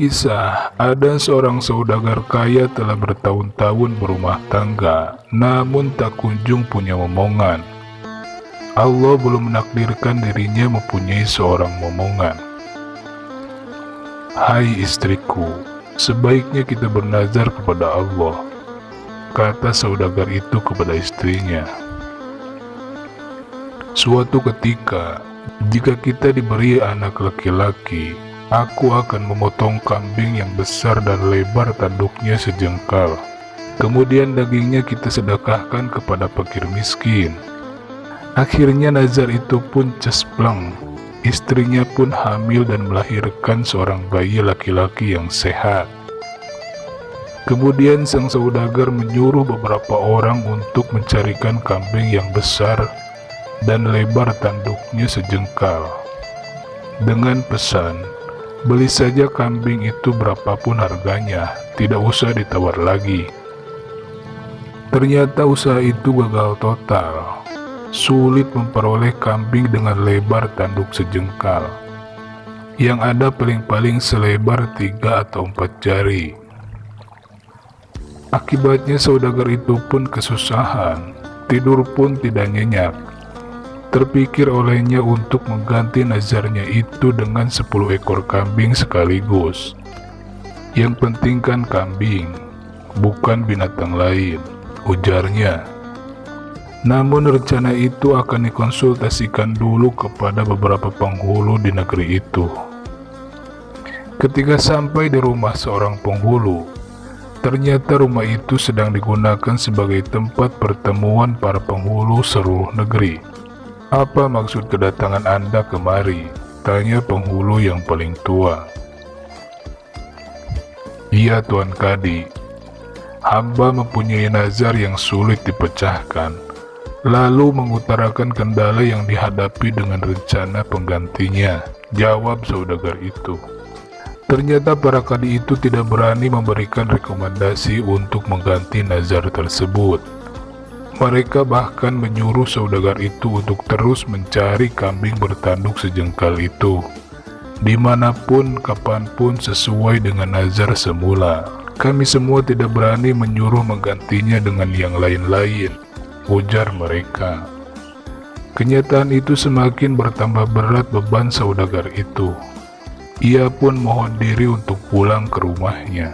Alkisah, ada seorang saudagar kaya telah bertahun-tahun berumah tangga, namun tak kunjung punya momongan. Allah belum menakdirkan dirinya mempunyai seorang momongan. Hai istriku, sebaiknya kita bernazar kepada Allah, kata saudagar itu kepada istrinya. Suatu ketika, jika kita diberi anak laki-laki, aku akan memotong kambing yang besar dan lebar tanduknya sejengkal. Kemudian dagingnya kita sedekahkan kepada fakir miskin. Akhirnya nazar itu pun cespleng. Istrinya pun hamil dan melahirkan seorang bayi laki-laki yang sehat. Kemudian sang saudagar menyuruh beberapa orang untuk mencarikan kambing yang besar dan lebar tanduknya sejengkal, dengan pesan, beli saja kambing itu berapapun harganya, tidak usah ditawar lagi. Ternyata usaha itu gagal total. Sulit memperoleh kambing dengan lebar tanduk sejengkal. Yang ada paling-paling selebar 3 atau 4 jari. Akibatnya saudagar itu pun kesusahan, tidur pun tidak nyenyak. Terpikir olehnya untuk mengganti nazarnya itu dengan 10 ekor kambing sekaligus. Yang penting kan kambing, bukan binatang lain, ujarnya. Namun rencana itu akan dikonsultasikan dulu kepada beberapa penghulu di negeri itu. Ketika sampai di rumah seorang penghulu, ternyata rumah itu sedang digunakan sebagai tempat pertemuan para penghulu seluruh negeri. Apa maksud kedatangan Anda kemari? Tanya penghulu yang paling tua. Iya Tuan Kadi, hamba mempunyai nazar yang sulit dipecahkan, lalu mengutarakan kendala yang dihadapi dengan rencana penggantinya, jawab saudagar itu. Ternyata para kadi itu tidak berani memberikan rekomendasi untuk mengganti nazar tersebut. Mereka bahkan menyuruh saudagar itu untuk terus mencari kambing bertanduk sejengkal itu, dimanapun, kapanpun sesuai dengan nazar semula. Kami semua tidak berani menyuruh menggantinya dengan yang lain-lain, ujar mereka. Kenyataan itu semakin bertambah berat beban saudagar itu. Ia pun mohon diri untuk pulang ke rumahnya.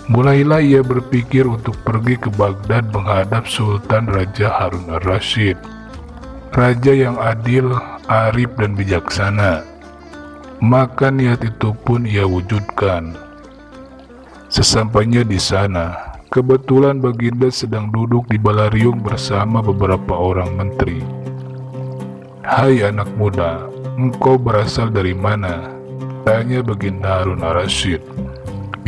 Mulailah ia berpikir untuk pergi ke Baghdad menghadap Sultan Raja Harun al-Rasyid, raja yang adil, arif dan bijaksana. Maka niat itu pun ia wujudkan. Sesampainya di sana, kebetulan Baginda sedang duduk di balarium bersama beberapa orang menteri. Hai anak muda, engkau berasal dari mana? Tanya Baginda Harun al-Rasyid.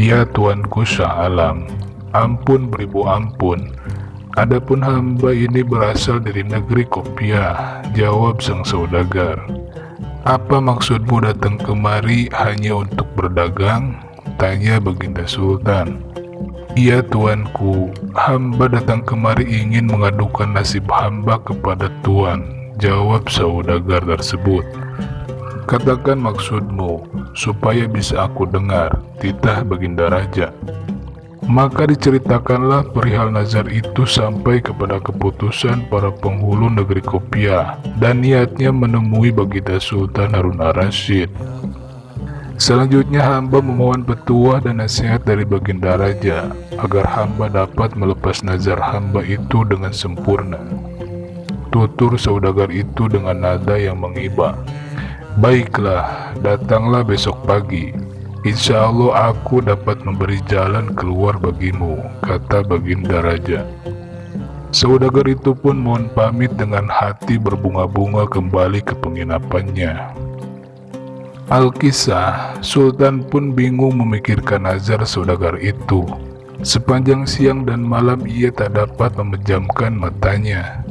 Ya Tuanku Shah Alam, ampun beribu ampun. Adapun hamba ini berasal dari negeri Kopiah, jawab sang saudagar. Apa maksudmu datang kemari hanya untuk berdagang? Tanya Baginda Sultan. Iya Tuanku, hamba datang kemari ingin mengadukan nasib hamba kepada Tuan, jawab saudagar tersebut. Katakan maksudmu, supaya bisa aku dengar, titah Baginda Raja. Maka diceritakanlah perihal nazar itu sampai kepada keputusan para penghulu negeri Kopiah, dan niatnya menemui Baginda Sultan Harun al-Rasyid. Selanjutnya hamba memohon petuah dan nasihat dari Baginda Raja, agar hamba dapat melepas nazar hamba itu dengan sempurna. Tutur saudagar itu dengan nada yang mengiba. Baiklah, datanglah besok pagi. Insya Allah aku dapat memberi jalan keluar bagimu, kata Baginda Raja. Saudagar itu pun mohon pamit dengan hati berbunga-bunga kembali ke penginapannya. Alkisah, Sultan pun bingung memikirkan nazar saudagar itu. Sepanjang siang dan malam ia tak dapat memejamkan matanya.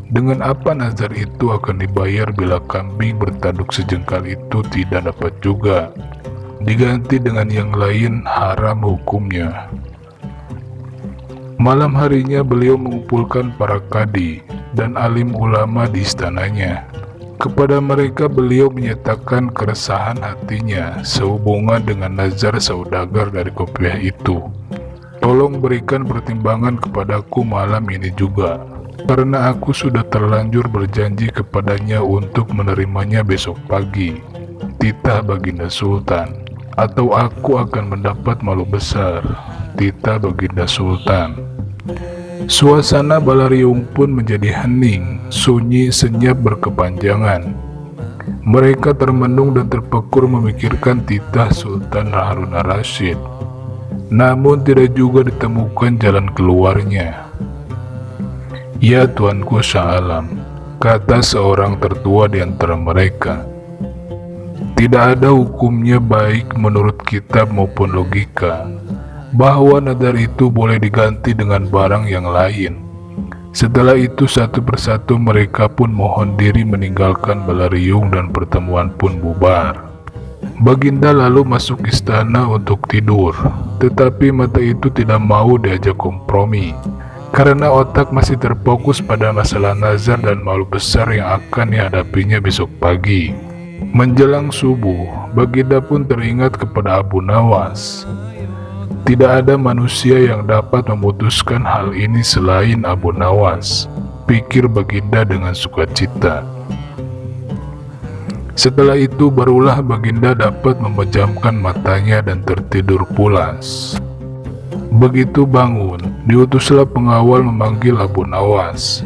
Dengan apa nazar itu akan dibayar bila kambing bertanduk sejengkal itu tidak dapat juga? Diganti dengan yang lain haram hukumnya. Malam harinya beliau mengumpulkan para kadi dan alim ulama di istananya. Kepada mereka beliau menyatakan keresahan hatinya sehubungan dengan nazar saudagar dari kopiah itu. Tolong berikan pertimbangan kepadaku malam ini juga, karena aku sudah terlanjur berjanji kepadanya untuk menerimanya besok pagi. Titah Baginda Sultan, atau aku akan mendapat malu besar. Titah Baginda Sultan. Suasana Balariung pun menjadi hening, sunyi, senyap berkepanjangan. Mereka termenung dan terpekur memikirkan titah Sultan Harun ar-Rasyid. Namun tidak juga ditemukan jalan keluarnya. Ya Tuanku Shah Alam, kata seorang tertua di antara mereka, tidak ada hukumnya baik menurut kitab maupun logika bahwa nadar itu boleh diganti dengan barang yang lain. Setelah itu satu persatu mereka pun mohon diri meninggalkan Balariung dan pertemuan pun bubar. Baginda lalu masuk istana untuk tidur, tetapi mata itu tidak mau diajak kompromi, karena otak masih terfokus pada masalah nazar dan malu besar yang akan dihadapinya besok pagi. Menjelang subuh, Baginda pun teringat kepada Abu Nawas. Tidak ada manusia yang dapat memutuskan hal ini selain Abu Nawas, pikir Baginda dengan sukacita. Setelah itu barulah Baginda dapat memejamkan matanya dan tertidur pulas. Begitu bangun, diutuslah pengawal memanggil Abu Nawas.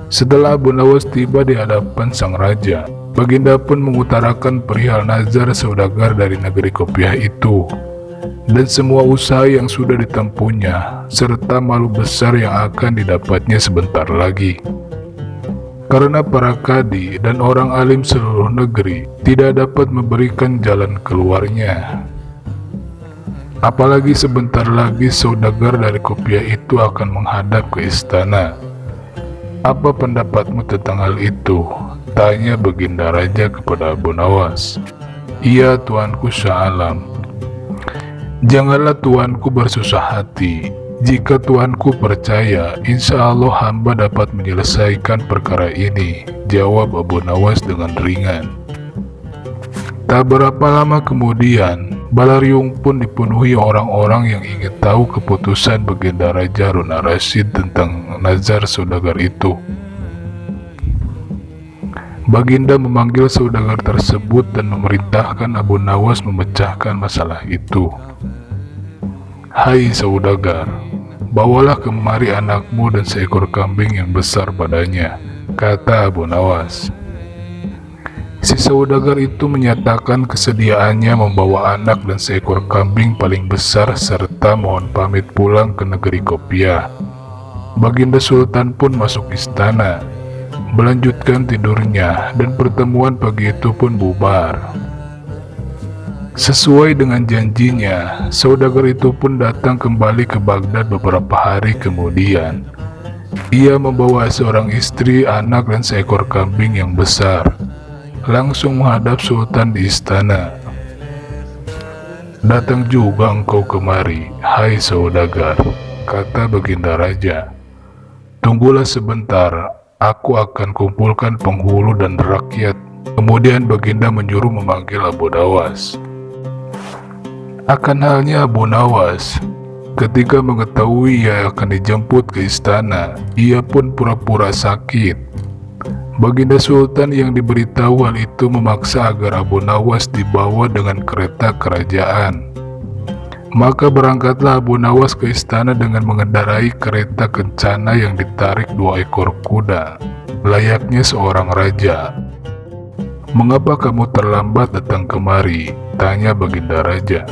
Setelah Abu Nawas tiba di hadapan sang raja, Baginda pun mengutarakan perihal nazar saudagar dari negeri kopiah itu, dan semua usaha yang sudah ditempuhnya, serta malu besar yang akan didapatnya sebentar lagi. Karena para kadi dan orang alim seluruh negeri tidak dapat memberikan jalan keluarnya. Apalagi sebentar lagi saudagar dari kopiah itu akan menghadap ke istana. Apa pendapatmu tentang hal itu? Tanya Baginda Raja kepada Abu Nawas. Iya Tuanku Shah Alam. Janganlah Tuanku bersusah hati. Jika Tuanku percaya, insya Allah hamba dapat menyelesaikan perkara ini, jawab Abu Nawas dengan ringan. Tak berapa lama kemudian, Balariung pun dipenuhi orang-orang yang ingin tahu keputusan Baginda Raja Harun ar-Rasyid tentang nazar saudagar itu. Baginda memanggil saudagar tersebut dan memerintahkan Abu Nawas memecahkan masalah itu. Hai saudagar, bawalah kemari anakmu dan seekor kambing yang besar badannya, kata Abu Nawas. Si saudagar itu menyatakan kesediaannya membawa anak dan seekor kambing paling besar serta mohon pamit pulang ke negeri kopiah. Baginda Sultan pun masuk istana, melanjutkan tidurnya, dan pertemuan pagi itu pun bubar. Sesuai dengan janjinya, saudagar itu pun datang kembali ke Baghdad beberapa hari kemudian. Ia membawa seorang istri, anak, dan seekor kambing yang besar, langsung menghadap Sultan di istana. Datang juga engkau kemari, hai saudagar, kata Baginda Raja. Tunggulah sebentar, aku akan kumpulkan penghulu dan rakyat. Kemudian Baginda menyuruh memanggil Abu Nawas. Akan halnya Abu Nawas, ketika mengetahui ia akan dijemput ke istana, ia pun pura-pura sakit. Baginda Sultan yang diberitahu hal itu memaksa agar Abu Nawas dibawa dengan kereta kerajaan. Maka berangkatlah Abu Nawas ke istana dengan mengendarai kereta kencana yang ditarik 2 ekor kuda, layaknya seorang raja. Mengapa kamu terlambat datang kemari? Tanya Baginda Raja.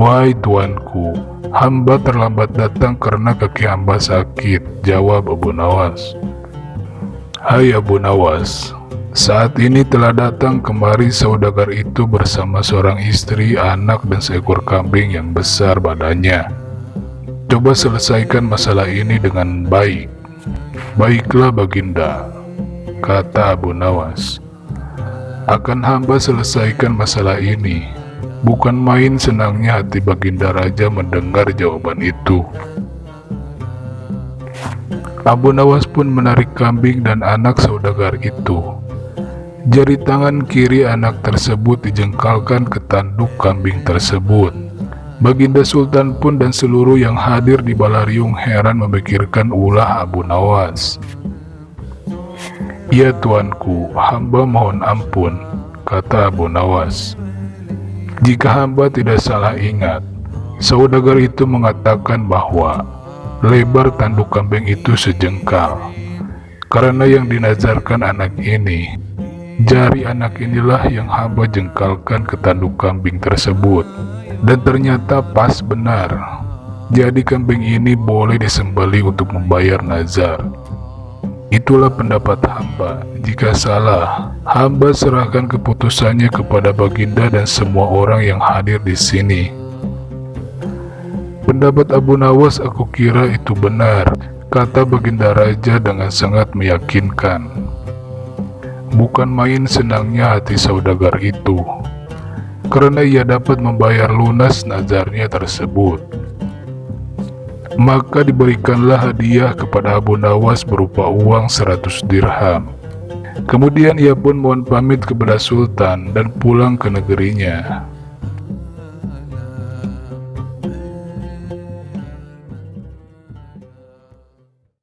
Wahai tuanku, hamba terlambat datang karena kaki hamba sakit, jawab Abu Nawas. Hai Abu Nawas, saat ini telah datang kemari saudagar itu bersama seorang istri, anak, dan seekor kambing yang besar badannya. Coba selesaikan masalah ini dengan baik. Baiklah Baginda, kata Abu Nawas. Akan hamba selesaikan masalah ini. Bukan main senangnya hati Baginda Raja mendengar jawaban itu. Abu Nawas pun menarik kambing dan anak saudagar itu. Jari tangan kiri anak tersebut dijengkalkan ke tanduk kambing tersebut. Baginda Sultan pun dan seluruh yang hadir di Balariung heran memikirkan ulah Abu Nawas. "Ya tuanku, hamba mohon ampun," kata Abu Nawas. "Jika hamba tidak salah ingat, saudagar itu mengatakan bahwa lebar tanduk kambing itu sejengkal. Karena yang dinazarkan anak ini, jari anak inilah yang hamba jengkalkan ke tanduk kambing tersebut. Dan ternyata pas benar. Jadi kambing ini boleh disembelih untuk membayar nazar. Itulah pendapat hamba. Jika salah, hamba serahkan keputusannya kepada Baginda dan semua orang yang hadir di sini." "Pendapat Abu Nawas aku kira itu benar," kata Baginda Raja dengan sangat meyakinkan. Bukan main senangnya hati saudagar itu, karena ia dapat membayar lunas nazarnya tersebut. Maka diberikanlah hadiah kepada Abu Nawas berupa uang 100 dirham. Kemudian ia pun mohon pamit kepada Sultan dan pulang ke negerinya.